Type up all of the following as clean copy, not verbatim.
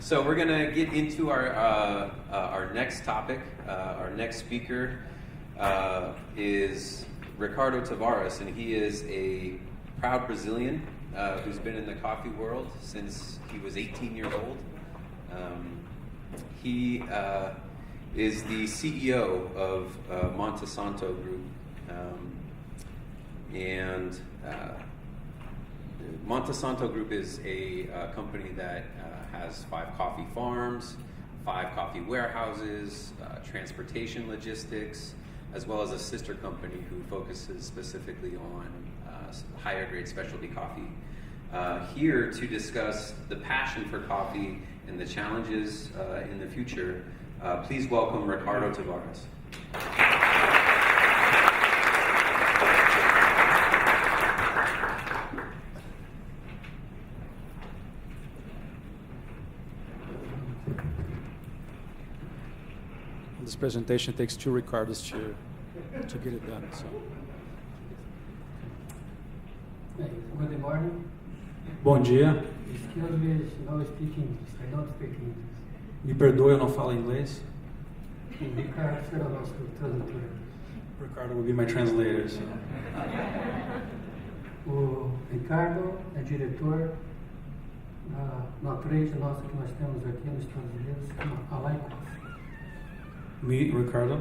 So we're going to get into our next topic. Our next speaker is Ricardo Tavares, and he is a proud Brazilian who's been in the coffee world since he was 18 years old. He is the CEO of Monte Santo Group, and Monte Santo Group is a company that has 5 coffee farms, 5 coffee warehouses, transportation logistics, as well as a sister company who focuses specifically on higher grade specialty coffee. Here to discuss the passion for coffee and the challenges in the future, please welcome Ricardo Tavares. This presentation takes 2 Ricardos to get it done. So. Good morning. Bom dia. Excuse me, no speaking English. I don't speak English. Me perdoe, eu não falo inglês. Ricardo será o nosso tradutor. Ricardo will be my translator. So. O Ricardo é diretor na trade nossa que nós temos aqui nos Estados Unidos, chama Alai Coffee. Me, Ricardo.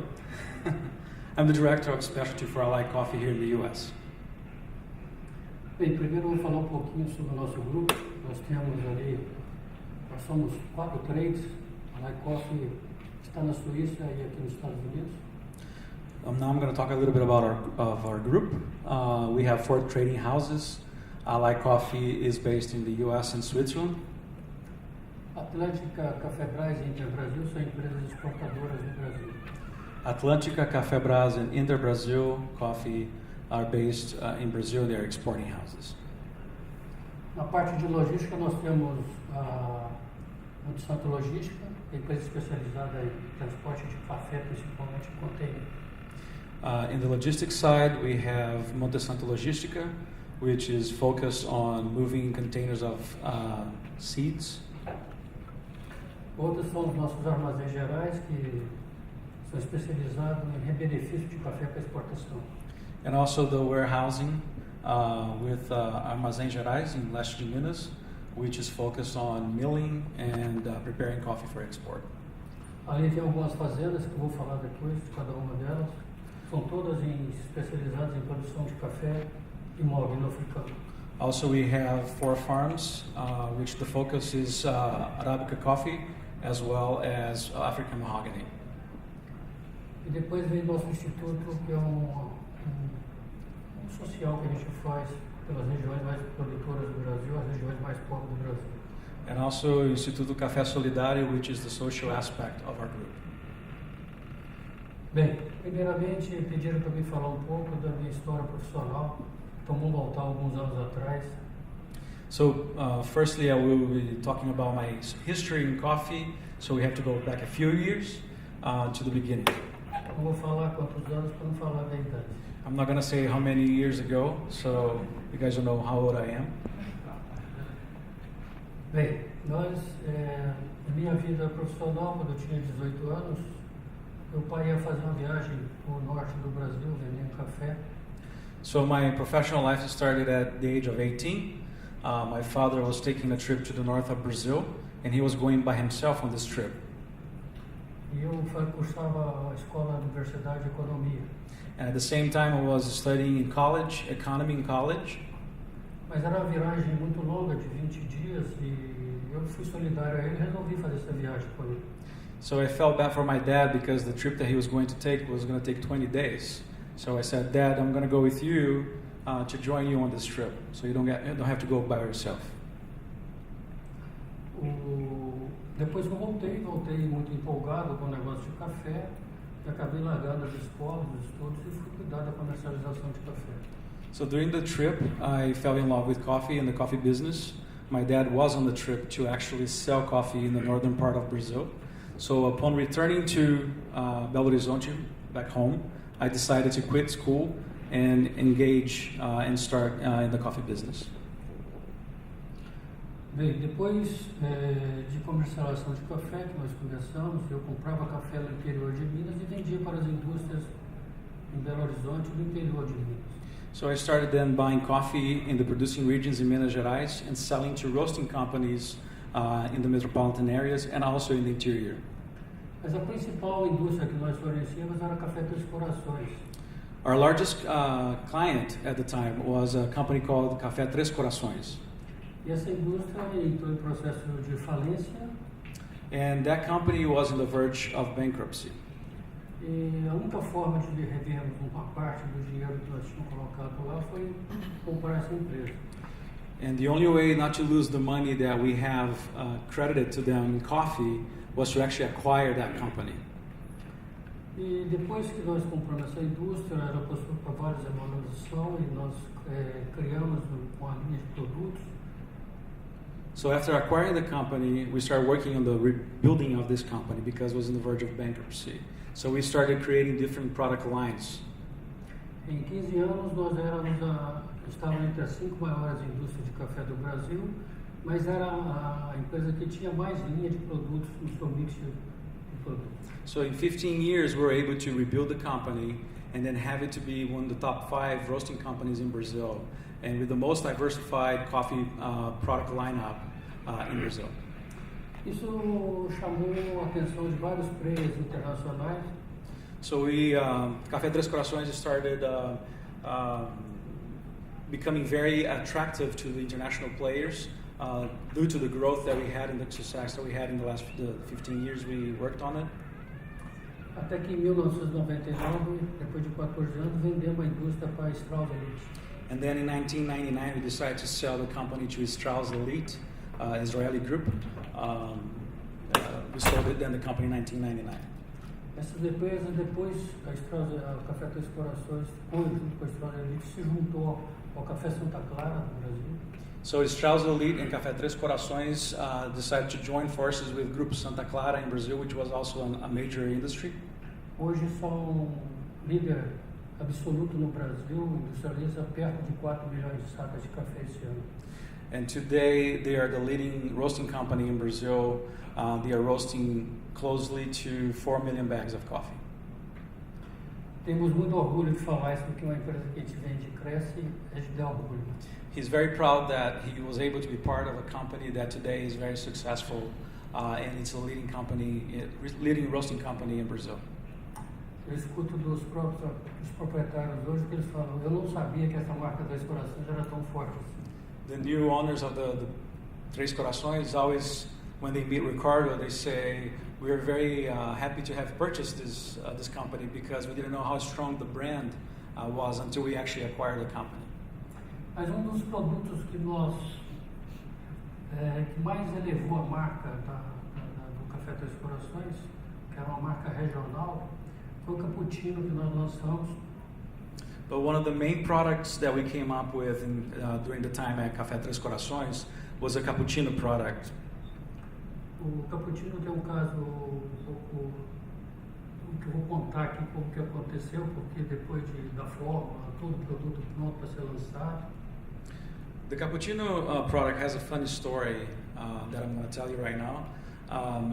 I'm the director of specialty for Alai Coffee here in the U.S. Bem, primeiro vou falar pouquinho sobre o nosso grupo. Nós somos 4 trades. Alai Coffee está na Suíça e aqui nos Estados Unidos. Now I'm going to talk a little bit about our group. We have 4 trading houses. Alai Coffee is based in the U.S. and Switzerland. Atlântica, Cafébras e Interbrasil são empresas exportadoras do Brasil. Atlântica, Cafébras, and Interbrazil Coffee are based in Brazil. They are exporting houses. Na parte de logística, nós temos a Monte Santo Logística, empresa especializada em transporte de café, principalmente em container. In the logistics side, we have Monte Santo Logística, which is focused on moving containers of seeds. Outros são os nossos armazéns gerais, que são especializados em benefício de café para exportação. And also the warehousing with Armazém Gerais in Leste de Minas, which is focused on milling and preparing coffee for export. Ali tem algumas fazendas que eu vou falar depois de cada uma delas. São todas especializadas em produção de café e mogno africano. Also, we have 4 farms, which the focus is Arabica coffee, as well as African mahogany. E depois vem nosso instituto, que é um social que a gente faz pelas regiões mais produtoras do Brasil, as regiões mais pobres do Brasil. And also Instituto Café Solidário, which is the social aspect of our group. Bem, primeiramente pediram para mim falar um pouco da minha história profissional. Então vamos voltar alguns anos atrás. So, firstly, I will be talking about my history in coffee. So we have to go back a few years to the beginning. Não vou falar quantos anos para não falar da idade. I'm not going to say how many years ago, so you guys don't know how old I am. Bem, na minha vida profissional, quando eu tinha 18 anos, meu pai ia fazer uma viagem para o norte do Brasil, vendendo café. So my professional life started at the age of 18. My father was taking a trip to the north of Brazil, and he was going by himself on this trip. E eu cursava a escola da Universidade de Economia. And at the same time, I was studying in college, economy in college. Mas era uma viagem muito longa, de 20 dias, e eu fui solidário a ele e resolvi fazer essa viagem com ele. So I felt bad for my dad because the trip that he was going to take 20 days. So I said, Dad, I'm going to go with you to join you on this trip, so you don't have to go by yourself. Depois eu voltei muito empolgado com o negócio de café, e acabei largando as escolas, os estudos, e fui cuidar da comercialização de café. So during the trip, I fell in love with coffee and the coffee business. My dad was on the trip to actually sell coffee in the northern part of Brazil. So upon returning to Belo Horizonte, back home, I decided to quit school and engage and start in the coffee business. Bem, depois de comercialização de café que nós começamos, eu comprava café no interior de Minas e vendia para as indústrias em Belo Horizonte, no interior de Minas. So I started then buying coffee in the producing regions in Minas Gerais and selling to roasting companies in the metropolitan areas and also in the interior. Mas a principal indústria que nós fornecíamos era Café Três Corações. Our largest client at the time was a company called Café Três Corações. E essa indústria entrou em processo de falência. And that company was on the verge of bankruptcy. E a única forma de revermos uma parte do dinheiro que nós tínhamos colocado lá foi comprar essa empresa. And the only way not to lose the money that we have credited to them in coffee was to actually acquire that company. E depois que nós compramos essa indústria, ela passou por várias elaborações e nós criamos uma linha de produtos. So after acquiring the company, we started working on the rebuilding of this company because it was on the verge of bankruptcy. So we started creating different product lines. Em 15 anos, nós estávamos entre as 5 maiores indústrias de café do Brasil, mas era a empresa que tinha mais linha de produtos no seu mix de produtos. So in 15 years, we were able to rebuild the company and then have it to be one of the top 5 roasting companies in Brazil, and with the most diversified coffee product lineup in Brazil. Isso chamou a atenção de vários players internacionais. So we, Café Três Corações started becoming very attractive to the international players due to the growth that we had and the success that we had in the last 15 years we worked on it. Até que em 1999, depois de 14 anos, vendemos a indústria para a Strauss Elite. And then in 1999, we decided to sell the company to Strauss Elite, Israeli group. We sold it then the company in 1999. Essas empresas, depois, a Café Três Corações, junto com a Strauss Elite, se juntou ao Café Santa Clara, no Brasil. So Strauss Elite and Café Três Corações decided to join forces with Group Santa Clara in Brazil, which was also a major industry. Hoje são líder absoluto no Brasil, industrializa perto de 4 milhões de sacas de café esse ano. And today they are the leading roasting company in Brazil. They are roasting closely to 4 million bags of coffee. Temos muito orgulho de falar isso, porque uma empresa que a gente vende e cresce, a gente dá orgulho. He's very proud that he was able to be part of a company that today is very successful, and it's a leading company, leading roasting company in Brazil. Eu escuto dos proprietários hoje que eles falam, eu não sabia que essa marca Três Corações era tão forte assim. The new owners of the Três Corações always, when they meet Ricardo, they say, we are very happy to have purchased this company because we didn't know how strong the brand was until we actually acquired the company. Mas dos produtos que que mais elevou a marca do Café Três Corações, que era uma marca regional, foi o cappuccino que nós lançamos. But one of the main products that we came up with during the time at Café Três Corações was a cappuccino product. O cappuccino tem um caso pouco que eu vou contar aqui como que aconteceu, porque depois da forma, todo o produto pronto para ser lançado. The cappuccino product has a funny story that I'm going to tell you right now.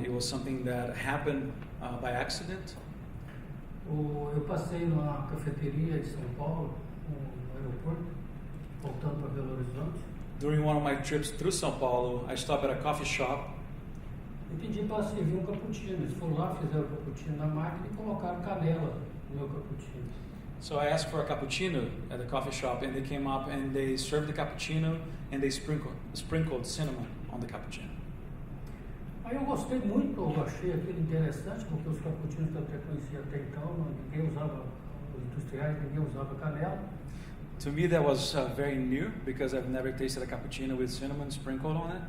It was something that happened by accident. Eu passei numa cafeteria em São Paulo, no aeroporto, voltando para Belo Horizonte. During one of my trips through São Paulo, I stopped at a coffee shop. E pedi para servir um cappuccino. Eles foram lá, fizeram o cappuccino na máquina e colocaram canela no meu cappuccino. So I asked for a cappuccino at the coffee shop, and they came up and they served the cappuccino and they sprinkled cinnamon on the cappuccino. Aí eu gostei muito, eu achei aquilo interessante, porque os cappuccinos que eu até conhecia até então, ninguém usava, os industriais, ninguém usava canela. To me that was very new because I've never tasted a cappuccino with cinnamon sprinkled on it.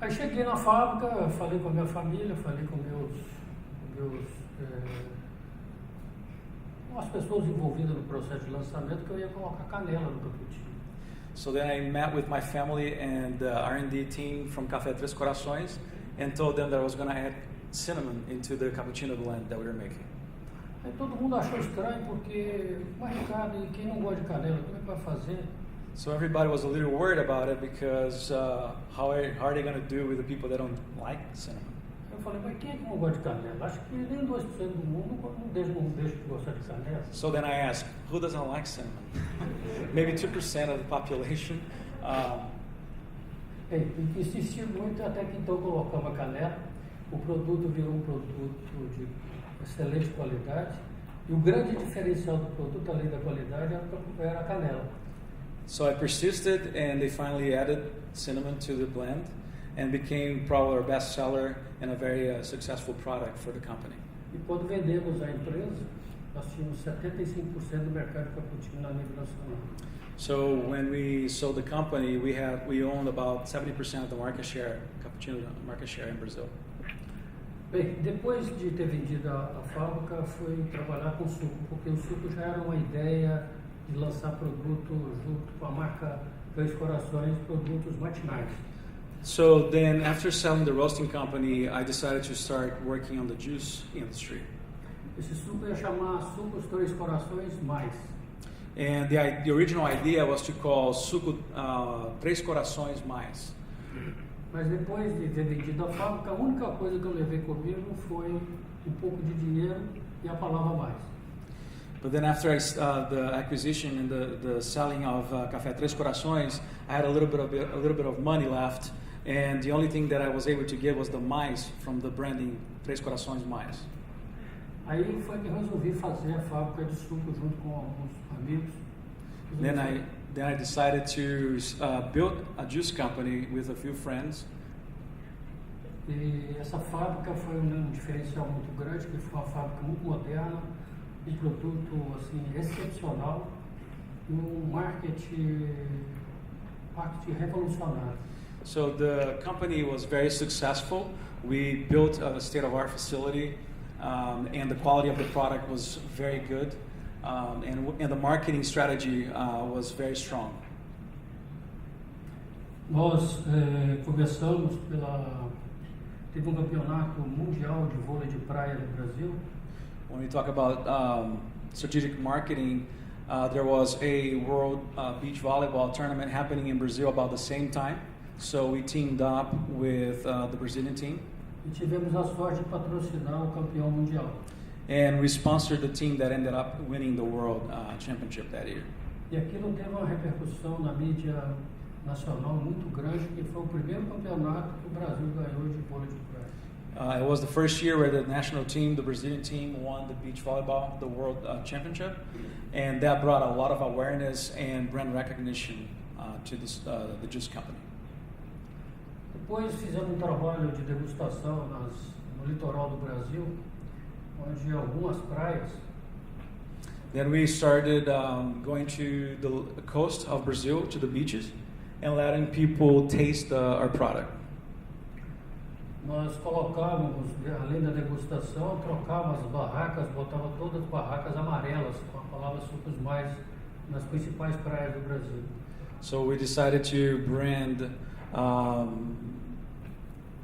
Aí cheguei na fábrica, falei com a minha família, falei com as pessoas envolvidas no processo de lançamento que eu ia colocar canela no cappuccino. So then I met with my family and the R&D team from Café Três Corações and told them that I was going to add cinnamon into the cappuccino blend that we were making. Aí todo mundo achou estranho porque, mas Ricardo, e quem não gosta de canela, como é que vai fazer? So everybody was a little worried about it because how are they going to do with the people that don't like cinnamon? Eu falei, mas quem é que não gosta de canela? Acho que nem 2% do mundo não deixa de gostar de canela. So then I asked, who doesn't like cinnamon? Maybe 2% of the population. Insisti muito até que então colocamos a canela. O produto virou um produto de excelente qualidade. E o grande diferencial do produto, além da qualidade, era a canela. So I persisted, and they finally added cinnamon to the blend, and became probably our best seller and a very successful product for the company. E quando vendemos a empresa, nós tínhamos 75% do mercado de cappuccino a nível nacional. So when we sold the company, we owned about 70% of the market share, cappuccino market share in Brazil. Bem, depois de ter vendido a fábrica, fui trabalhar com suco, porque o suco já era uma ideia de lançar produto junto com a marca Três Corações, produtos matinais. So then, after selling the roasting company, I decided to start working on the juice industry. Esse suco ia chamar Sucos Três Corações Mais. And the original idea was to call Suco Três Corações Mais. Mas depois de ter vendido a fábrica, a única coisa que eu levei comigo foi pouco de dinheiro e a palavra mais. But then after the acquisition and the selling of Café Três Corações, I had a little bit of money left, and the only thing that I was able to give was the mais from the branding Três Corações Mais. Aí foi que eu resolvi fazer a fábrica de suco junto com alguns amigos. Then I decided to build a juice company with a few friends. E essa fábrica foi diferencial muito grande, que foi uma fábrica muito moderna, produto assim excepcional e marketing revolucionário. So the company was very successful. We built a state-of-the-art facility, and the quality of the product was very good. And the marketing strategy was very strong. Nós começamos teve campeonato mundial de vôlei de praia no Brasil. When we talk about strategic marketing, there was a world beach volleyball tournament happening in Brazil about the same time. So we teamed up with the Brazilian team. E tivemos a sorte de patrocinar o campeão mundial. And we sponsored the team that ended up winning the world championship that year. E aquilo teve uma repercussão na mídia nacional muito grande, que foi o primeiro campeonato que o Brasil ganhou de vôlei de praia. It was the first year where the national team, the Brazilian team, won the beach volleyball, the world championship, and that brought a lot of awareness and brand recognition to the juice company. Depois fizemos trabalho de degustação no litoral do Brasil, onde algumas praias. Then we started going to the coast of Brazil, to the beaches, and letting people taste our product. Nós colocávamos, além da degustação, trocávamos as barracas, botava todas as barracas amarelas com a palavra Sucos Mais nas principais praias do Brasil. So we decided to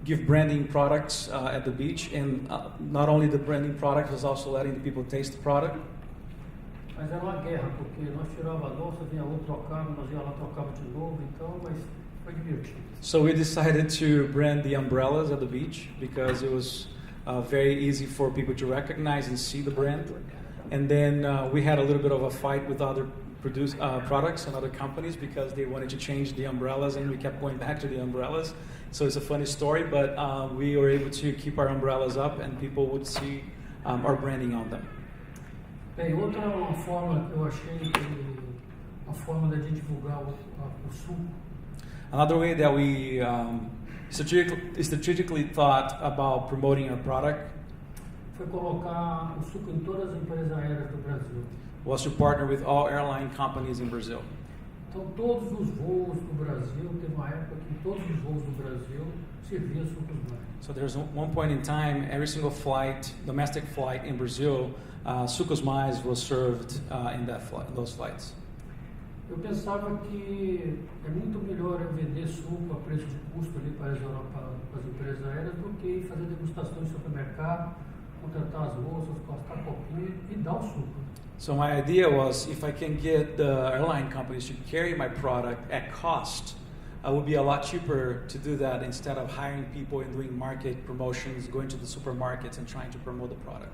give branding products at the beach, and not only the branding product, was also letting the people taste the product. Mas era uma guerra, porque nós tirávamos a louça, vinha outro, trocava, nós ia lá, trocava de novo, então, mas foi divertido. So we decided to brand the umbrellas at the beach because it was very easy for people to recognize and see the brand. And then we had a little bit of a fight with other products and other companies because they wanted to change the umbrellas, and we kept going back to the umbrellas. So it's a funny story, but we were able to keep our umbrellas up, and people would see our branding on them. Bem, outra forma que eu achei a forma de divulgar o suco. Another way that we strategically thought about promoting our product Foi colocar o suco em todas as empresas aéreas do Brasil. Was to partner with all airline companies in Brazil. Então, todos os voos do Brasil, teve uma época que todos os voos do Brasil serviam Sucos Mais. So there's one point in time, every single flight, domestic flight in Brazil, Sucos Mais was served in those flights. Eu pensava que é muito melhor eu vender suco a preço de custo ali para as empresas aéreas do que fazer degustação em supermercado, contratar as moças, cortar copinha e dar o suco. So my idea was, if I can get the airline companies to carry my product at cost, it would be a lot cheaper to do that instead of hiring people and doing market promotions, going to the supermarkets and trying to promote the product.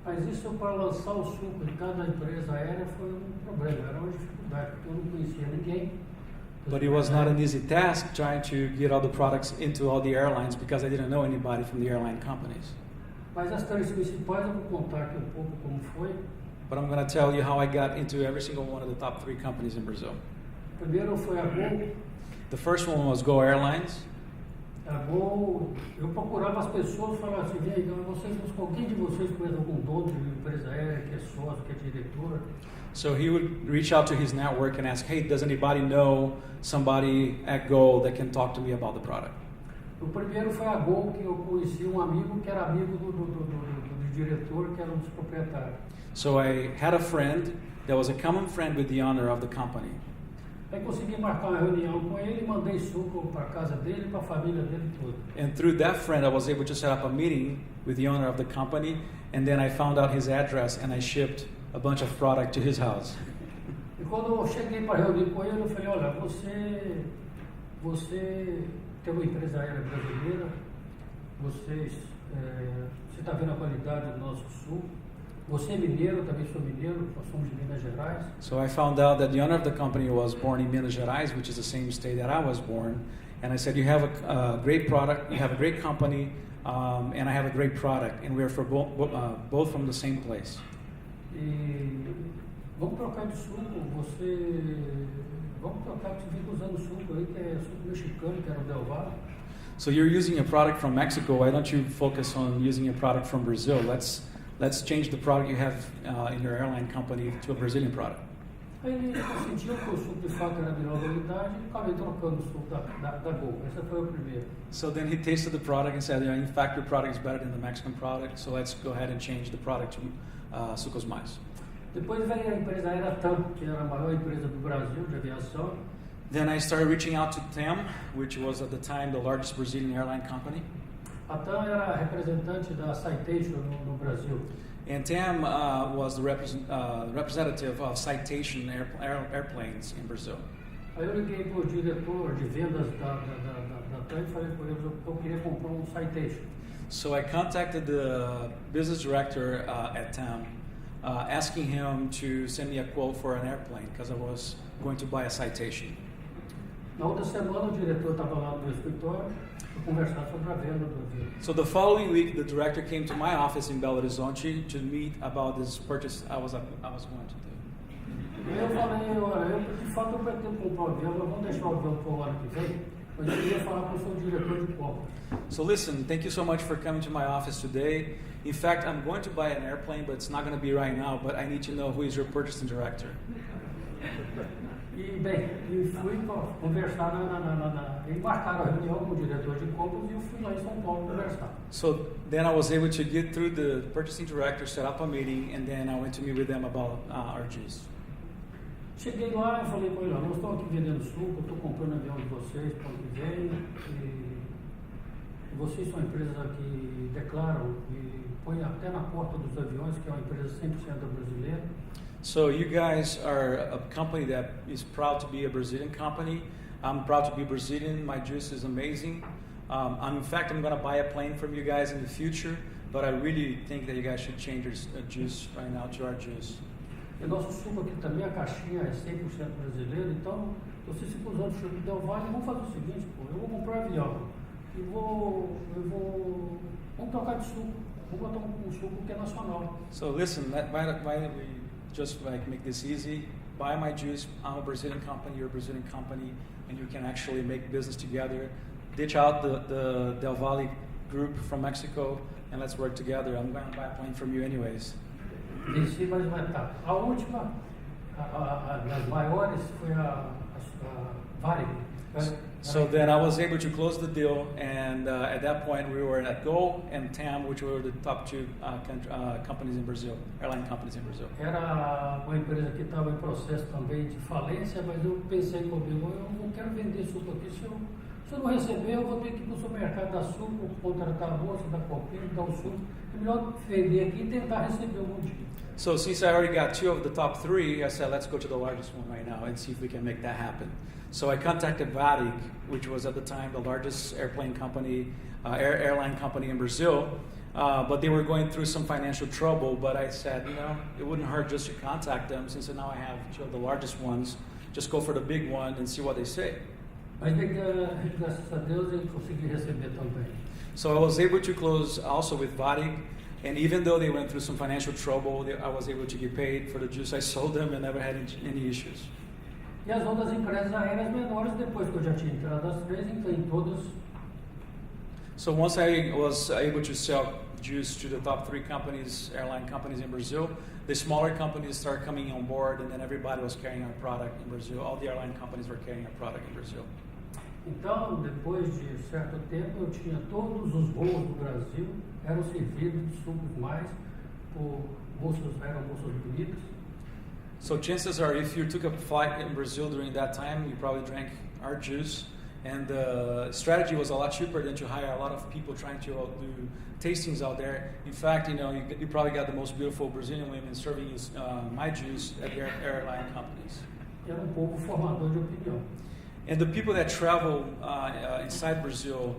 Mas isso para lançar o suco em cada empresa aérea foi problema, era uma dificuldade, porque eu não conhecia ninguém. But it was not an easy task trying to get all the products into all the airlines because I didn't know anybody from the airline companies. Mas as três principais eu vou contar aqui pouco como foi. But I'm going to tell you how I got into every single one of the top 3 companies in Brazil. Primeiro foi a Gol. The first one was Go Airlines. A Gol, eu procurava as pessoas e falava assim, vem, alguém de vocês conhece algum dono de empresa aérea que é sócio, que é diretor? So he would reach out to his network and ask, hey, does anybody know somebody at Go that can talk to me about the product? O primeiro foi a Gol, que eu conheci um amigo que era amigo do diretor, que era um dos proprietários. So I had a friend that was a common friend with the owner of the company. Aí consegui marcar uma reunião com ele, mandei suco para a casa dele, para a família dele toda. And through that friend, I was able to set up a meeting with the owner of the company, and then I found out his address and I shipped a bunch of product to his house. E quando eu cheguei para reunir com ele, eu falei, olha, você tem uma empresa aérea brasileira, você está vendo a qualidade do nosso suco, você é mineiro, também sou mineiro, nós somos de Minas Gerais. So I found out that the owner of the company was born in Minas Gerais, which is the same state that I was born. And I said, you have a great product, you have a great company, and I have a great product, and we're both from the same place. E vamos trocar de suco, vamos trocar, você fica usando suco aí, que é suco mexicano, que era o Del Valle. So you're using a product from Mexico, why don't you focus on using a product from Brazil? Let's change the product you have in your airline company to a Brazilian product. Aí ele sentiu que o suco de fato era a melhor qualidade e acabei trocando o suco da Gol. Essa foi a primeira. So then he tasted the product and said, in fact, your product is better than the Mexican product, so let's go ahead and change the product to Sucos Mais. Depois veio a empresa aérea TAM, que era a maior empresa do Brasil de aviação. Then I started reaching out to TAM, which was at the time the largest Brazilian airline company. A TAM era representante da Citation no Brasil. And TAM was the representative of Citation airplanes in Brazil. Aí eu liguei para o diretor de vendas da TAM e falei para ele que eu queria comprar um Citation. So I contacted the business director at TAM, asking him to send me a quote for an airplane because I was going to buy a Citation. Na outra semana o diretor estava lá no meu escritório para conversar sobre a venda do avião. So the following week, the director came to my office in Belo Horizonte to meet about this purchase I was going to do. Eu falei, olha, de fato eu pretendo comprar o avião, mas vamos deixar o avião para o ano que vem, mas eu queria falar com o seu diretor de compras. So listen, thank you so much for coming to my office today. In fact, I'm going to buy an airplane, but it's not going to be right now, but I need to know who is your purchasing director. E bem, eu fui conversar e marcaram a reunião com o diretor de compras e eu fui lá em São Paulo conversar. So then I was able to get through the purchasing director, set up a meeting, and then I went to meet with them about our juice. Cheguei lá e falei com ele, nós estamos aqui vendendo suco, eu estou comprando avião de vocês para o ano que vem, e vocês são empresas que declaram e põem até na porta dos aviões, que é uma empresa 100% brasileira. So you guys are a company that is proud to be a Brazilian company. I'm proud to be Brazilian. My juice is amazing. In fact, I'm going to buy a plane from you guys in the future, but I really think that you guys should change your juice right now to our juice. E nosso suco aqui também, a caixinha é 100% brasileira, então vocês ficam usando o suco Del Valle, vamos fazer o seguinte, pô, eu vou comprar um avião e vamos trocar de suco, vamos botar um suco que é nacional. So listen, why don't we just make this easy? Buy my juice. I'm a Brazilian company. You're a Brazilian company, and you can actually make business together. Ditch out the Del Valle group from Mexico, and let's work together. I'm going to buy a plane from you anyways. Desci mais uma etapa. A última, das maiores, foi a Varig. So then I was able to close the deal, and at that point we were at Go and TAM, which were the top 2 companies in Brazil, airline companies in Brazil. Era uma empresa que estava em processo também de falência, mas eu pensei comigo, eu não quero vender suco aqui se Se eu não receber, eu vou ter que ir para o supermercado da suco, contratar a moça da copinha, dar o suco. É melhor vender aqui e tentar receber algum dia. So since I already got 2 of the top 3, I said, let's go to the largest one right now and see if we can make that happen. So I contacted Varig, which was at the time the largest airline company in Brazil. But they were going through some financial trouble. But I said, it wouldn't hurt just to contact them, since now I have 2 of the largest ones. Just go for the big one and see what they say. Mas graças a Deus eu consegui receber também. So I was able to close also with Varig, and even though they went through some financial trouble, I was able to get paid for the juice I sold them and never had any issues. E as outras empresas aéreas menores, depois que eu já tinha entrado as 3, entrei em todas. So once I was able to sell juice to the top 3 companies, airline companies in Brazil, the smaller companies started coming on board, and then everybody was carrying our product in Brazil. All the airline companies were carrying our product in Brazil. Então, depois de certo tempo, eu tinha todos os voos do Brasil, eram servidos de sucos mais, por eram moças bonitas. So chances are, if you took a flight in Brazil during that time, you probably drank our juice. And the strategy was a lot cheaper than to hire a lot of people trying to do tastings out there. In fact, you probably got the most beautiful Brazilian women serving you my juice at the airline companies. Era pouco formador de opinião. And the people that travel inside Brazil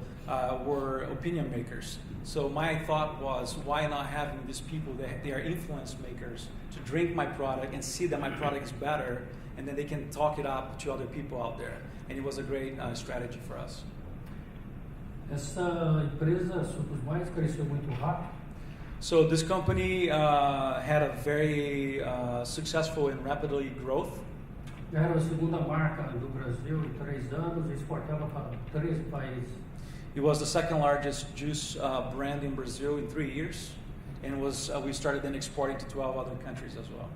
were opinion makers. So my thought was, why not having these people that they are influence makers to drink my product and see that my product is better, and then they can talk it up to other people out there. And it was a great strategy for us. Essa empresa, Sucos Mais, cresceu muito rápido. So this company had a very successful and rapidly growth. Era a segunda marca do Brasil em 3 anos e exportava para 13 países. It was the second largest juice brand in Brazil in 3 years, and we started then exporting to 12 other countries as well.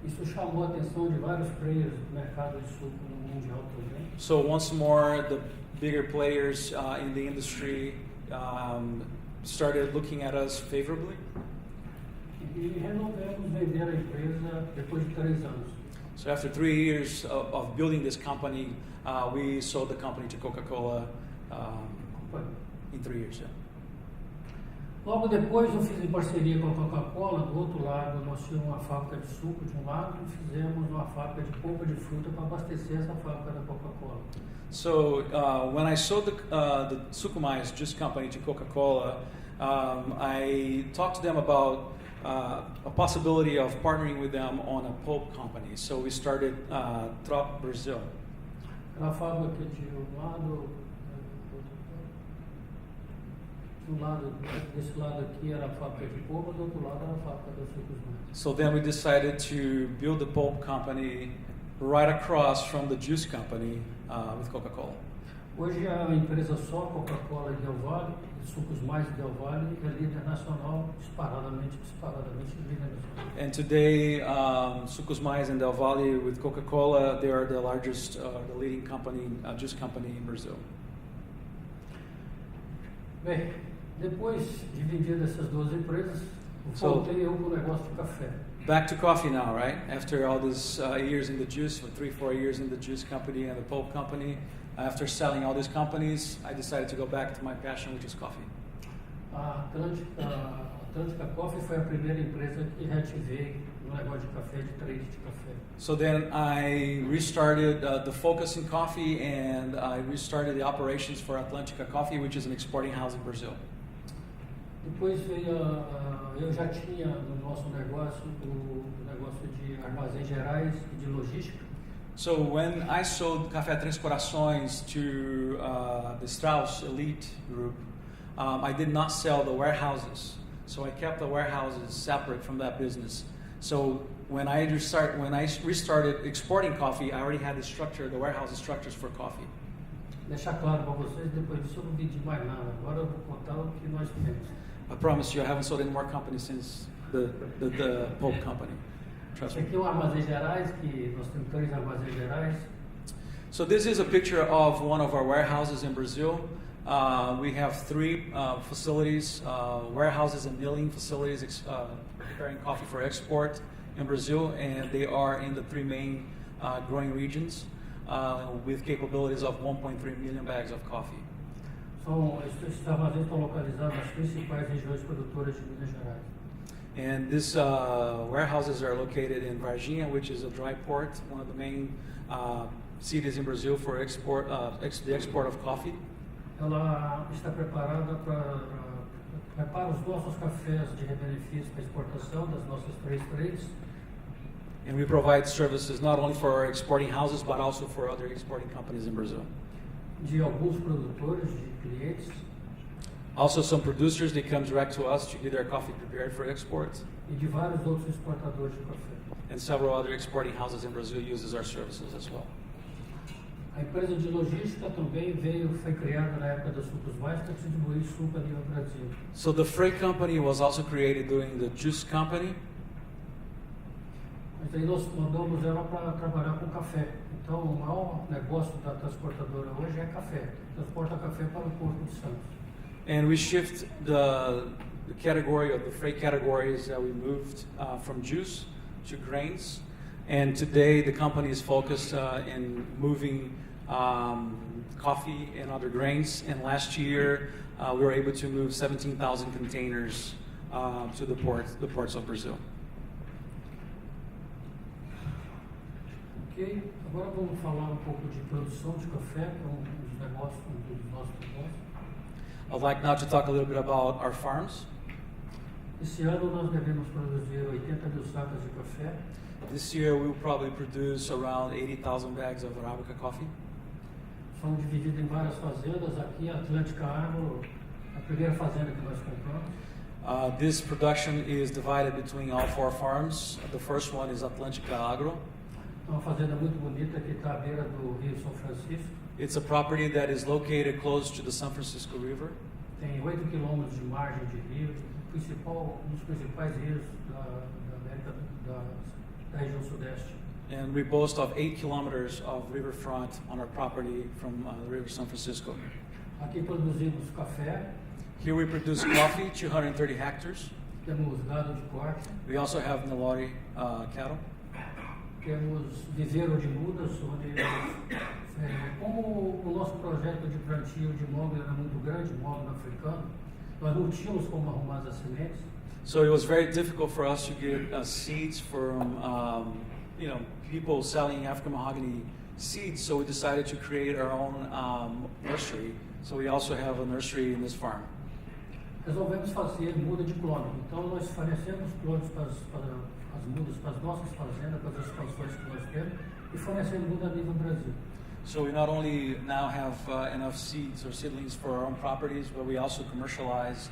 Isso chamou a atenção de vários players do mercado de suco no mundial também. So once more, the bigger players in the industry started looking at us favorably. E resolvemos vender a empresa depois de 3 anos. So after 3 years of building this company, we sold the company to Coca-Cola in 3 years. Yeah. Logo depois eu fiz em parceria com a Coca-Cola, do outro lado nós tínhamos uma fábrica de suco de um lado e fizemos uma fábrica de polpa de fruta para abastecer essa fábrica da Coca-Cola. So when I sold the Suco Mais juice company to Coca-Cola, I talked to them about a possibility of partnering with them on a pulp company. So we started Trop Brazil. Era a fábrica de desse lado aqui era a fábrica de polpa, do outro lado era a fábrica dos sucos mais. So then we decided to build the pulp company right across from the juice company with Coca-Cola. Hoje a empresa só Coca-Cola e Del Valle, Sucos Mais e Del Valle, é líder nacional, disparadamente líder nacional. And today, Sucos Mais and Del Valle with Coca-Cola, they are the largest, the leading company, juice company in Brazil. Bem, depois de vender essas 2 empresas, voltei eu para o negócio de café. Back to coffee now, right? After all these years in the juice, 3-4 years in the juice company and the pulp company, after selling all these companies, I decided to go back to my passion, which is coffee. A Atlântica Coffee foi a primeira empresa que reativei no negócio de café, de trade de café. So then I restarted the focus in coffee, and I restarted the operations for Atlântica Coffee, which is an exporting house in Brazil. Depois veio, eu já tinha no nosso negócio o negócio de armazéns gerais e de logística. So when I sold Café Três Corações to the Strauss Elite group, I did not sell the warehouses. So I kept the warehouses separate from that business. So when I restarted exporting coffee, I already had the warehouse structures for coffee. Deixar claro para vocês, depois disso eu não vendi mais nada. Agora eu vou contar o que nós temos. I promise you, I haven't sold any more companies since the pulp company. Trust me. Esse aqui é o armazém gerais, que nós temos 3 armazéns gerais. So this is a picture of one of our warehouses in Brazil. We have 3 facilities, warehouses and milling facilities preparing coffee for export in Brazil, and they are in the 3 main growing regions. with capabilities of 1.3 million bags of coffee. Esses armazéns estão localizados nas principais regiões produtoras de Minas Gerais. And these warehouses are located in Varginha, which is a dry port, one of the main cities in Brazil for the export of coffee. Ela está preparada prepara os nossos cafés de benefício para exportação das nossas 3 trades. And we provide services not only for our exporting houses, but also for other exporting companies in Brazil. De alguns produtores, de clientes. Also, some producers, they come direct to us to get their coffee prepared for export. E de vários outros exportadores de café. And several other exporting houses in Brazil uses our services as well. A empresa de logística também foi criada na época das sucos mais para distribuir suco a nível Brasil. So the freight company was also created during the juice company. Mas aí nós mandamos ela para trabalhar com café. Então o maior negócio da transportadora hoje é café. Transporta café para o Porto de Santos. And we shift the category of the freight categories that we moved from juice to grains. And today the company is focused in moving coffee and other grains. And last year we were able to move 17,000 containers to the ports of Brazil. Ok, agora vamos falar pouco de produção de café, que é dos negócios, dos nossos negócios. I'd like now to talk a little bit about our farms. Esse ano nós devemos produzir 80 mil sacas de café. This year we will probably produce around 80,000 bags of Arabica coffee. São divididos em várias fazendas. Aqui a Atlântica Agro, a primeira fazenda que nós compramos. This production is divided between all 4 farms. The first one is Atlântica Agro. É uma fazenda muito bonita que está à beira do Rio São Francisco. It's a property that is located close to the San Francisco River. Tem 8 quilômetros de margem de rio, um dos principais rios da América da região sudeste. And we boast of 8 kilometers of riverfront on our property from the River San Francisco. Aqui produzimos café. Here we produce coffee, 230 hectares. Temos gado de corte. We also have Nelore cattle. Temos viveiro de mudas, onde como o nosso projeto de plantio de mogno era muito grande, mogno africano, nós não tínhamos como arrumar as sementes. So it was very difficult for us to get seeds from people selling African mahogany seeds. So we decided to create our own nursery. So we also have a nursery in this farm. Resolvemos fazer muda de clone. Então nós fornecemos clones para as mudas, para as nossas fazendas, para as expansões que nós temos, e fornecemos muda a nível Brasil. So we not only now have enough seeds or seedlings for our own properties, but we also commercialize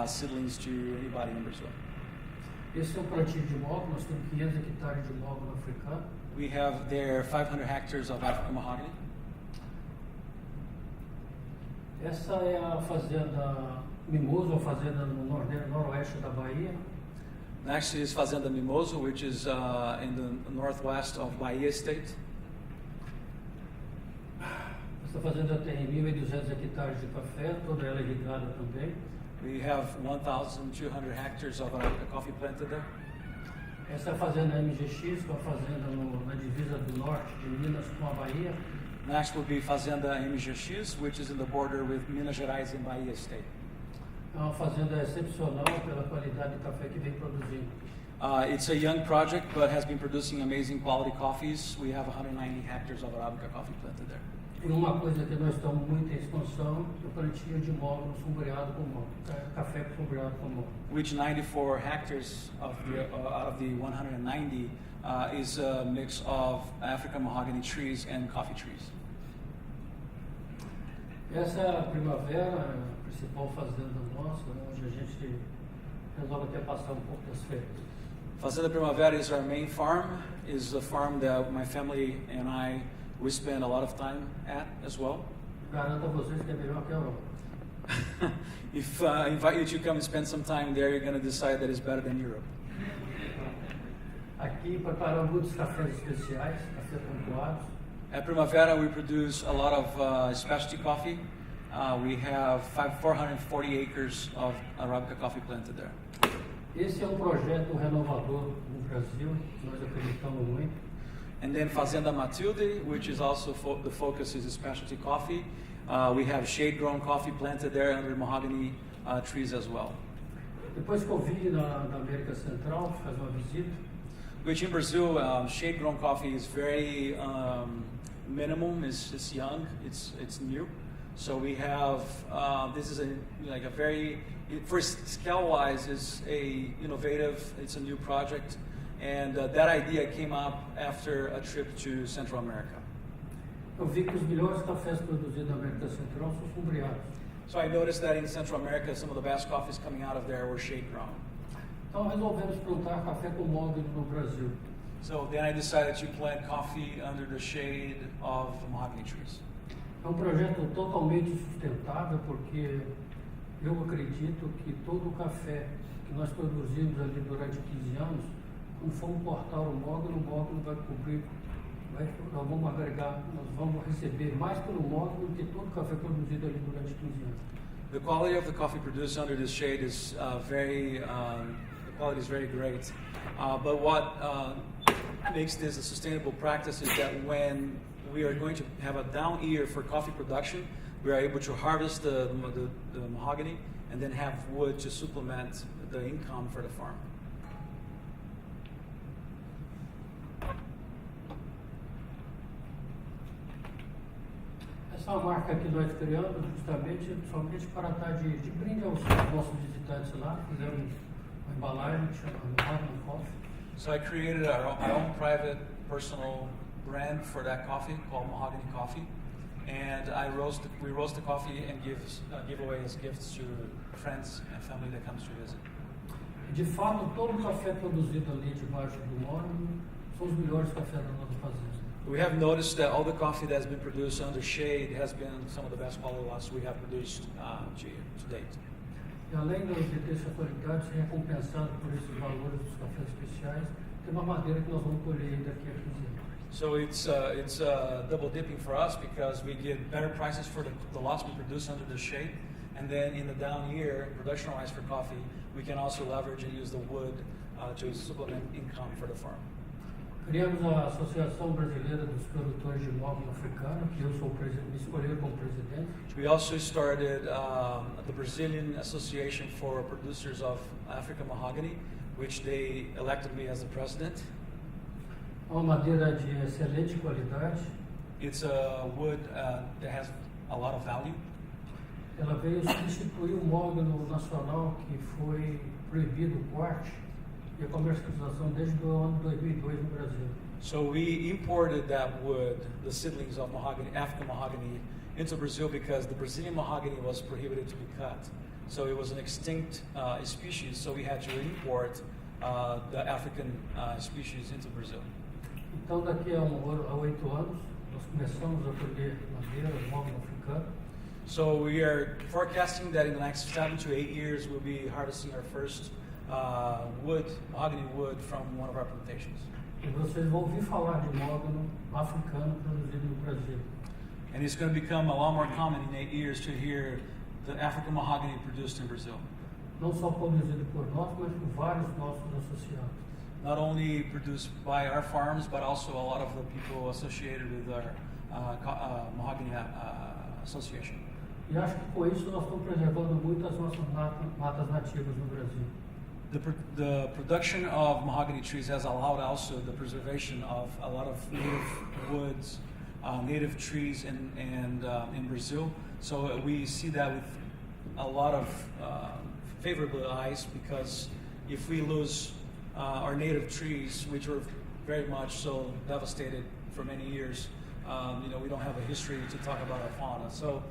seedlings to anybody in Brazil. Esse é um plantio de mogno. Nós temos 500 hectares de mogno africano. We have there 500 hectares of African mahogany. Essa é a fazenda Mimoso, a fazenda no noroeste da Bahia. Next is Fazenda Mimoso, which is in the northwest of Bahia State. Essa fazenda tem 1.200 hectares de café, toda ela irrigada também. We have 1,200 hectares of Arabica coffee planted there. Essa é a fazenda MGX, que é uma fazenda na divisa do norte de Minas com a Bahia. Next will be Fazenda MGX, which is in the border with Minas Gerais and Bahia State. É uma fazenda excepcional pela qualidade de café que vem produzindo. It's a young project, but has been producing amazing quality coffees. We have 190 hectares of Arabica coffee planted there. E uma coisa que nós estamos muito em expansão é o plantio de mogno sombreado com mogno, café sombreado com mogno. Which 94 hectares out of the 190 is a mix of African mahogany trees and coffee trees. Essa é a Primavera, a principal fazenda nossa, onde a gente resolve até passar um pouco das férias. Fazenda Primavera is our main farm. Is a farm that my family and we spend a lot of time at as well. Garanto a vocês que é melhor que a Europa. If I invite you to come and spend some time there, you're going to decide that it's better than Europe. Aqui preparamos muitos cafés especiais, cafés pontuados. At Primavera, we produce a lot of specialty coffee. We have 440 acres of Arabica coffee planted there. Esse é um projeto renovador no Brasil, que nós acreditamos muito. And then Fazenda Matilde, which is also the focus is specialty coffee. We have shade-grown coffee planted there under mahogany trees as well. Depois que eu vim na América Central, fazer uma visita, Which in Brazil, shade-grown coffee is very minimum. It's young. It's new. So we have this is a very first scale-wise is a innovative. It's a new project, and that idea came up after a trip to Central America. eu vi que os melhores cafés produzidos na América Central são sombreados. So I noticed that in Central America, some of the best coffees coming out of there were shade-grown. Então resolvemos plantar café com mogno no Brasil. So then I decided to plant coffee under the shade of the mahogany trees. É um projeto totalmente sustentável porque eu acredito que todo o café que nós produzimos ali durante 15 anos, quando formos cortar o mogno vai cobrir, nós vamos agregar, nós vamos receber mais pelo mogno do que todo o café produzido ali durante 15 anos. The quality of the coffee produced under this shade is the quality is very great. But what makes this a sustainable practice is that when we are going to have a down year for coffee production, we are able to harvest the mahogany and then have wood to supplement the income for the farm. Essa é uma marca que nós criamos justamente somente para estar de brinde aos nossos visitantes lá. Fizemos uma embalagem que chama Mahogany Coffee. So I created our own private personal brand for that coffee called Mahogany Coffee, and we roast the coffee and give away as gifts to friends and family that comes to visit. De fato, todo o café produzido ali debaixo do mogno são os melhores cafés da nossa fazenda. We have noticed that all the coffee that's been produced under shade has been some of the best quality lots we have produced to date. E além de ter essa qualidade, ser recompensado por esses valores dos cafés especiais, tem uma madeira que nós vamos colher daqui a 15 anos. So it's double dipping for us because we get better prices for the lots we produce under the shade, and then in the down year, production-wise for coffee, we can also leverage and use the wood to supplement income for the farm. Criamos a Associação Brasileira dos Produtores de Mogno Africano, que eu sou me escolheram como presidente. We also started the Brazilian Association for Producers of African Mahogany, which they elected me as the president. É uma madeira de excelente qualidade. It's a wood that has a lot of value. Ela veio substituir o mogno nacional que foi proibido o corte e a comercialização desde o ano 2002 no Brasil. So we imported that wood, the seedlings of mahogany, African mahogany, into Brazil because the Brazilian mahogany was prohibited to be cut. So it was an extinct species, so we had to import the African species into Brazil. Então, daqui a 8 anos, nós começamos a colher madeira, mogno africano. So we are forecasting that in the next 7 to 8 years, we'll be harvesting our first mahogany wood from one of our plantations. E vocês vão ouvir falar de mogno africano produzido no Brasil. And it's going to become a lot more common in 8 years to hear the African mahogany produced in Brazil. Não só produzido por nós, mas por vários nossos associados. Not only produced by our farms, but also a lot of the people associated with our mahogany association. E acho que com isso nós estamos preservando muito as nossas matas nativas no Brasil. The production of mahogany trees has allowed also the preservation of a lot of native woods, native trees in Brazil. So we see that with a lot of favorable eyes, because if we lose our native trees, which were very much so devastated for many years, we don't have a history to talk about our fauna. So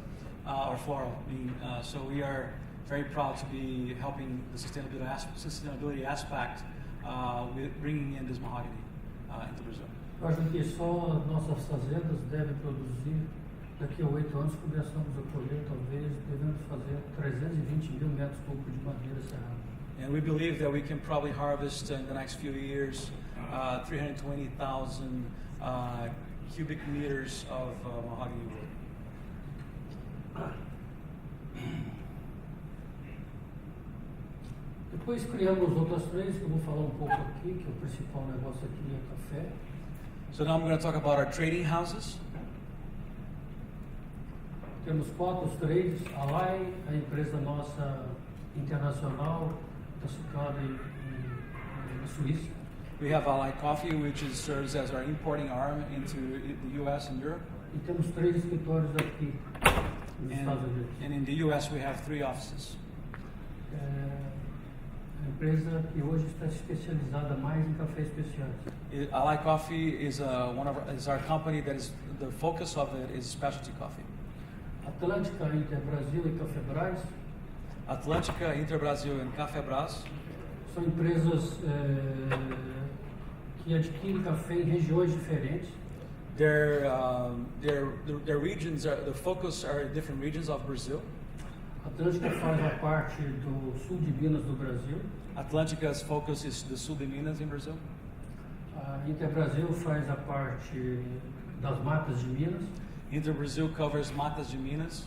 our flora being, so we are very proud to be helping the sustainability aspect with bringing in this mahogany into Brazil. Eu acho que só as nossas fazendas devem produzir, daqui a 8 anos começamos a colher, talvez devemos fazer 320 mil metros cúbicos de madeira serrada. And we believe that we can probably harvest in the next few years 320,000 cubic meters of mahogany wood. Depois criamos outras três, que eu vou falar um pouco aqui, que o principal negócio aqui é café. So now I'm going to talk about our trading houses. Temos 4 trades, a LAI, a empresa nossa internacional, está situada na Suíça. We have Ally Coffee, which serves as our importing arm into the U.S. and Europe. E temos 3 escritórios aqui nos Estados Unidos. And in the U.S. we have 3 offices. A empresa que hoje está especializada mais em cafés especiais. Ally Coffee is our company that is the focus of it is specialty coffee. Atlântica, Interbrasil e Cafébras Atlântica, Interbrasil and Cafébras são empresas que adquirem café em regiões diferentes. Their regions are the focus are different regions of Brazil. A Atlântica faz a parte do sul de Minas do Brasil. Atlântica's focus is the sul de Minas in Brazil. A Interbrasil faz a parte das matas de Minas. Interbrasil covers Matas de Minas.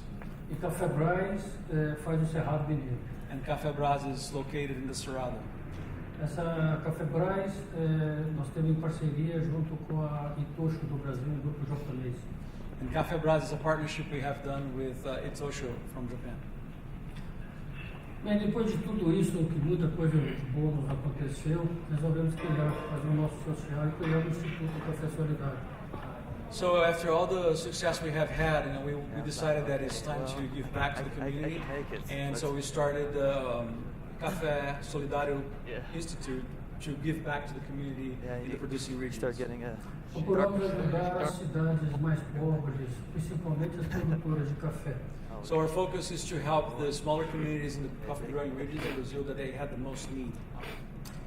E Cafébras faz o Cerrado Mineiro. And Cafébras is located in the Cerrado. Essa Cafébras nós temos em parceria junto com a Itocho do Brasil, um grupo japonês. And Cafébras is a partnership we have done with Itosho from Japan. Bem, depois de tudo isso, que muita coisa boa nos aconteceu, resolvemos fazer o nosso social e criar o Instituto Café Solidário. So after all the success we have had, we decided that it's time to give back to the community, and so we started the Café Solidário Institute to give back to the community in the producing regions. Procuramos ajudar as cidades mais pobres, principalmente as produtoras de café. So our focus is to help the smaller communities in the coffee growing regions of Brazil that they had the most need.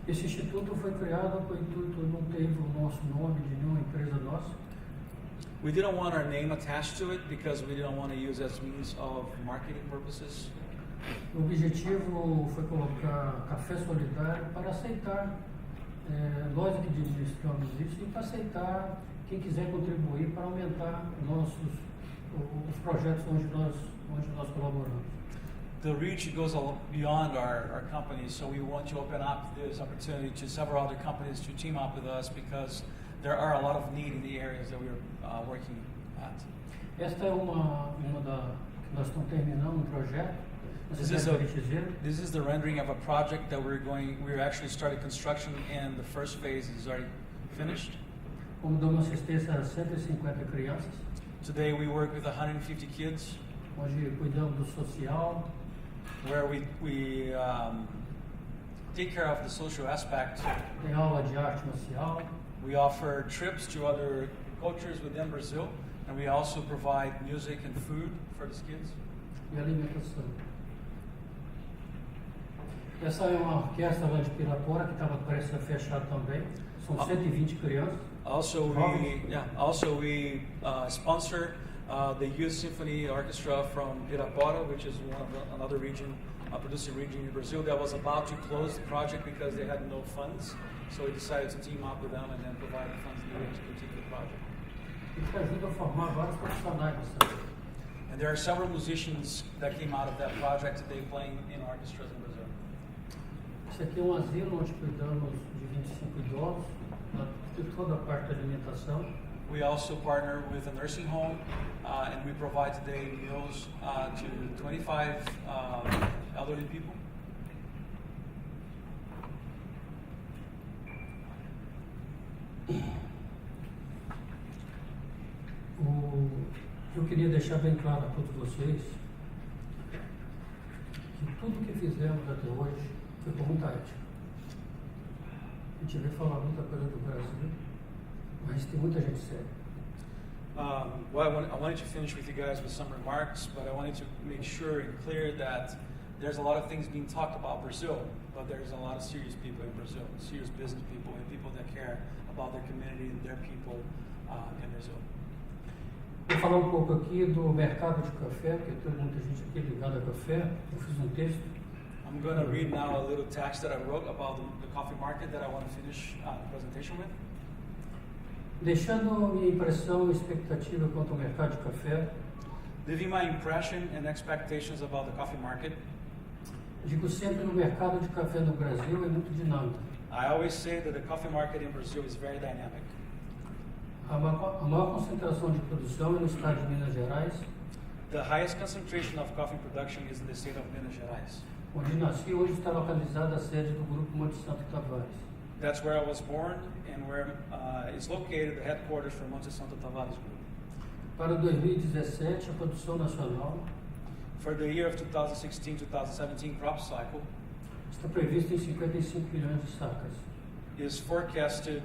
Esse instituto foi criado com o intuito, não teve o nosso nome de nenhuma empresa nossa. We didn't want our name attached to it because we didn't want to use as means of marketing purposes. O objetivo foi colocar Café Solidário para aceitar, nós que administramos isso, e para aceitar quem quiser contribuir para aumentar os projetos onde nós colaboramos. The reach goes beyond our company, so we want to open up this opportunity to several other companies to team up with us because there are a lot of need in the areas that we are working at. Esta é uma que nós estamos terminando um projeto. This is the rendering of a project that we're actually started construction and the first phase is already finished. Como damos assistência a 150 crianças. Today we work with 150 kids. Onde cuidamos do social. Where we take care of the social aspect. Tem aula de arte marcial. We offer trips to other cultures within Brazil, and we also provide music and food for these kids. E alimentação. Essa é uma orquestra lá de Pirapora que estava prestes a fechar também. São 120 crianças. Also we sponsor the Youth Symphony Orchestra from Pirapora, which is another region, producing region in Brazil that was about to close the project because they had no funds. So we decided to team up with them and then provide the funds needed to continue the project. E que ajuda a formar vários profissionais. And there are several musicians that came out of that project today playing in orchestras in Brazil. Esse aqui é um asilo onde cuidamos de 25 idosos, de toda a parte da alimentação. We also partner with a nursing home, and we provide today meals to 25 elderly people. Eu queria deixar bem claro a todos vocês que tudo que fizemos até hoje foi com muita ética. A gente veio falar muita coisa do Brasil, mas tem muita gente séria. I wanted to finish with you guys with some remarks, but I wanted to make sure and clear that there's a lot of things being talked about Brazil, but there's a lot of serious people in Brazil, serious business people and people that care about their community and their people in Brazil. Vou falar um pouco aqui do mercado de café, porque tem muita gente aqui ligada a café. Eu fiz um texto. I'm going to read now a little text that I wrote about the coffee market that I want to finish the presentation with. Deixando minha impressão e expectativa quanto ao mercado de café. Leaving my impression and expectations about the coffee market. Digo sempre no mercado de café no Brasil é muito dinâmico. I always say that the coffee market in Brazil is very dynamic. A maior concentração de produção é no estado de Minas Gerais, The highest concentration of coffee production is in the state of Minas Gerais. onde nasci. Hoje está localizada a sede do grupo Monte Santo Tavares. That's where I was born and where is located the headquarters for Monte Santo Tavares Group. Para 2017, a produção nacional For the year of 2016-2017 crop cycle está prevista em 55 milhões de sacas. is forecasted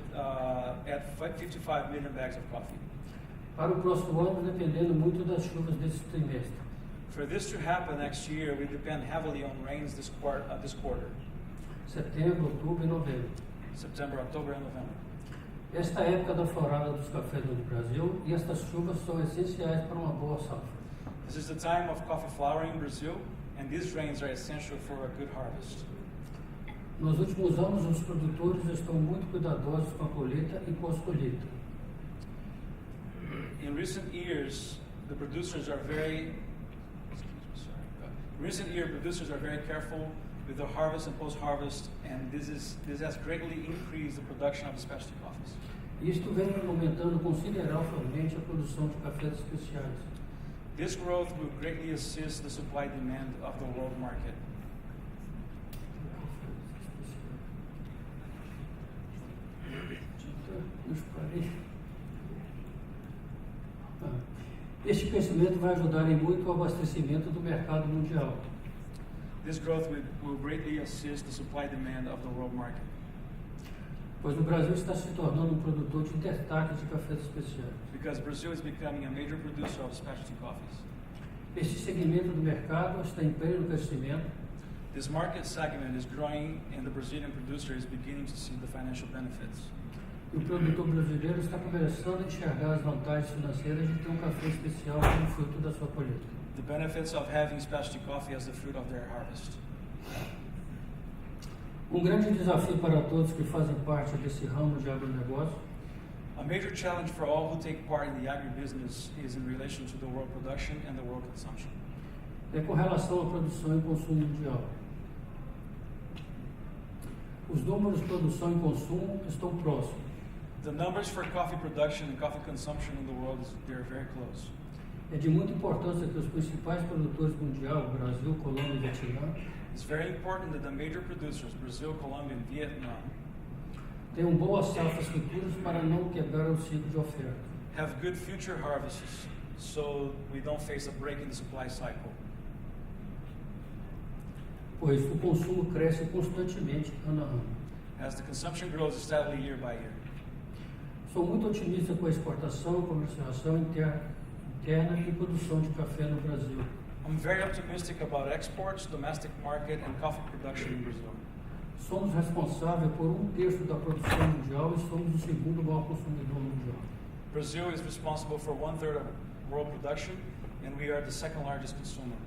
at 55 million bags of coffee. Para o próximo ano, dependendo muito das chuvas desse trimestre. For this to happen next year, we depend heavily on rains this quarter, Setembro, outubro e novembro. September, October, and November. Esta é a época da florada dos cafés no Brasil e estas chuvas são essenciais para uma boa safra. This is the time of coffee flowering in Brazil, and these rains are essential for a good harvest. Nos últimos anos, os produtores estão muito cuidadosos com a colheita e pós-colheita. In recent years, producers are very careful with the harvest and post-harvest, and this has greatly increased the production of specialty coffees. Isto vem aumentando consideravelmente a produção de cafés especiais. This growth will greatly assist the supply demand of the world market. Este crescimento vai ajudar em muito o abastecimento do mercado mundial. This growth will greatly assist the supply demand of the world market. Pois o Brasil está se tornando um produtor de destaque de cafés especiais. Because Brazil is becoming a major producer of specialty coffees. Este segmento do mercado está em pleno crescimento. This market segment is growing, and the Brazilian producer is beginning to see the financial benefits. E o produtor brasileiro está começando a enxergar as vantagens financeiras de ter um café especial como fruto da sua colheita. The benefits of having specialty coffee as the fruit of their harvest. Um grande desafio para todos que fazem parte desse ramo de agronegócio A major challenge for all who take part in the agribusiness is in relation to the world production and the world consumption. é com relação à produção e consumo mundial. Os números de produção e consumo estão próximos. The numbers for coffee production and coffee consumption in the world, they're very close. É de muita importância que os principais produtores mundiais, Brasil, Colômbia e Vietnã, It's very important that the major producers, Brazil, Colombia, and Vietnam, tenham boas safras futuras para não quebrar o ciclo de oferta. have good future harvests so we don't face a break in the supply cycle. Pois o consumo cresce constantemente ano a ano. As the consumption grows steadily year by year. Sou muito otimista com a exportação, comercialização interna e produção de café no Brasil. I'm very optimistic about exports, domestic market, and coffee production in Brazil. Somos responsáveis por 1/3 da produção mundial e somos o segundo maior consumidor mundial. Brazil is responsible for 1/3 of world production, and we are the second largest consumer.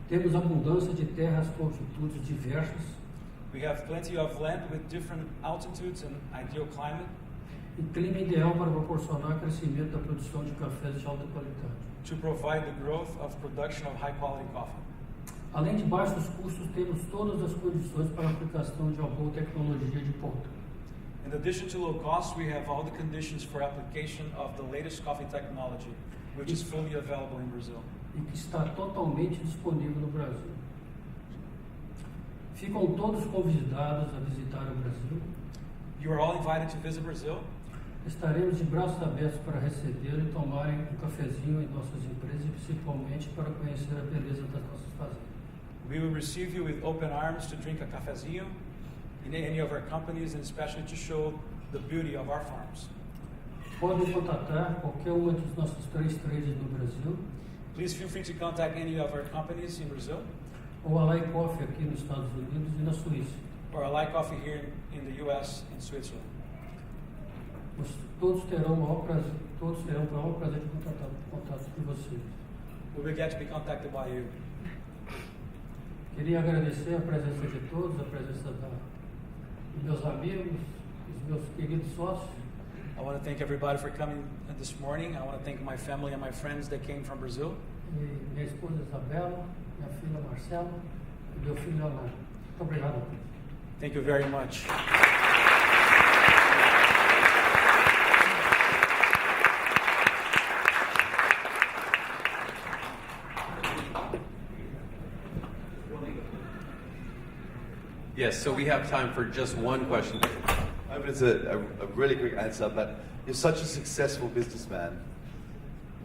Temos abundância de terras com altitudes diversas We have plenty of land with different altitudes and ideal climate, e clima ideal para proporcionar crescimento da produção de cafés de alta qualidade. to provide the growth of production of high quality coffee. Além de baixos custos, temos todas as condições para a aplicação de uma boa tecnologia de ponta. In addition to low cost, we have all the conditions for application of the latest coffee technology, which is fully available in Brazil. E que está totalmente disponível no Brasil. Ficam todos convidados a visitar o Brasil. You are all invited to visit Brazil. Estaremos de braços abertos para receber e tomarem um cafezinho em nossas empresas e principalmente para conhecer a beleza das nossas fazendas. We will receive you with open arms to drink a cafezinho in any of our companies, and especially to show the beauty of our farms. Podem contatar qualquer uma das nossas 3 traders no Brasil Please feel free to contact any of our companies in Brazil, ou a Lai Coffee aqui nos Estados Unidos e na Suíça. or I like coffee here in the U.S. and Switzerland. Todos terão o maior prazer de contato com vocês. We will get to be contacted by you. Queria agradecer a presença de todos, a presença dos meus amigos, dos meus queridos sócios. I want to thank everybody for coming this morning. I want to thank my family and my friends that came from Brazil. E minha esposa Isabela, minha filha Marcela e meu filho Leonardo. Muito obrigado. Thank you very much. Yes, so we have time for just one question. I hope it's a really quick answer, but you're such a successful businessman.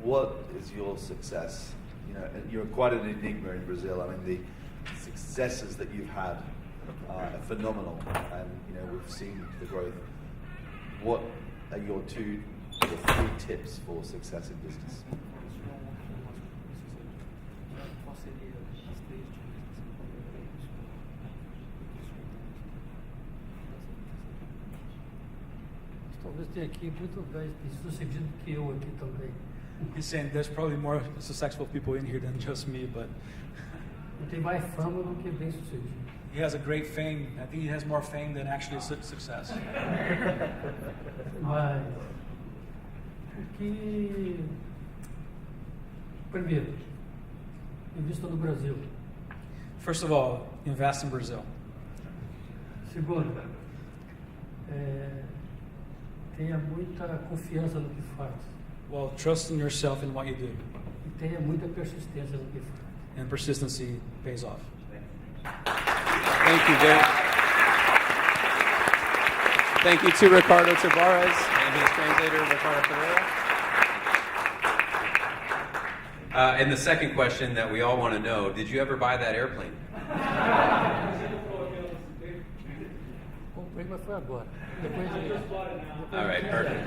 What is your success? You know, you're quite an enigma in Brazil. I mean, the successes that you've had are phenomenal, and you know we've seen the growth. What are your 2 or 3 tips for success in business? Talvez tenha aqui muito mais sucedido que eu aqui também. He's saying there's probably more successful people in here than just me, but Ele tem mais fama do que bem sucedido. he has a great fame. I think he has more fame than actually success. Mas o que. Primeiro, invista no Brasil. First of all, invest in Brazil. Segundo, tenha muita confiança no que faz. Well, trust in yourself and what you do, E tenha muita persistência no que faz. and persistency pays off. Thank you very Thank you to Ricardo Tavares and his translator, Ricardo Pereira. And the second question that we all want to know, did you ever buy that airplane? Comprei, mas foi agora. Depois de... All right, perfect.